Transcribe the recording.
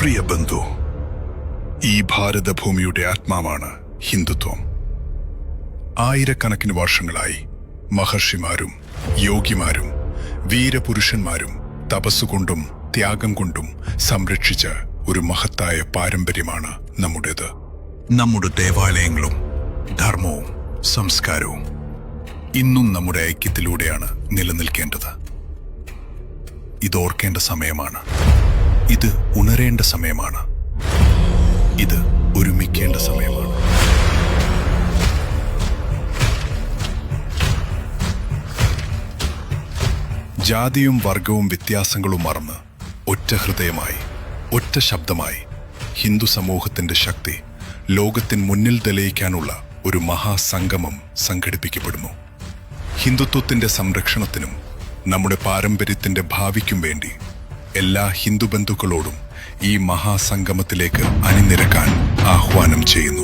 പ്രിയ ബന്ധു, ഈ ഭാരതഭൂമിയുടെ ആത്മാവാണ് ഹിന്ദുത്വം. ആയിരക്കണക്കിന് വർഷങ്ങളായി മഹർഷിമാരും യോഗിമാരും വീരപുരുഷന്മാരും തപസ്സുകൊണ്ടും ത്യാഗം കൊണ്ടും സംരക്ഷിച്ച ഒരു മഹത്തായ പാരമ്പര്യമാണ് നമ്മുടേത്. നമ്മുടെ ദേവാലയങ്ങളും ധർമ്മവും സംസ്കാരവും ഇന്നും നമ്മുടെ ഐക്യത്തിലൂടെയാണ് നിലനിൽക്കേണ്ടത്. ഇതോർക്കേണ്ട സമയമാണ്. ഇത് ഉണരേണ്ട സമയമാണ്. ഇത് ഒരുമിക്കേണ്ട സമയമാണ്. ജാതിയും വർഗവും വ്യത്യാസങ്ങളും മറന്ന് ഒറ്റ ഹൃദയമായി ഒറ്റ ശബ്ദമായി ഹിന്ദു സമൂഹത്തിന്റെ ശക്തി ലോകത്തിന് മുന്നിൽ തെളിയിക്കാനുള്ള ഒരു മഹാസംഗമം സംഘടിപ്പിക്കപ്പെടുന്നു. ഹിന്ദുത്വത്തിന്റെ സംരക്ഷണത്തിനും നമ്മുടെ പാരമ്പര്യത്തിന്റെ ഭാവിക്കും വേണ്ടി എല്ലാ ഹിന്ദു ബന്ധുക്കളോടും ഈ മഹാസംഗമത്തിലേക്ക് അണിനിരക്കാൻ ആഹ്വാനം ചെയ്യുന്നു.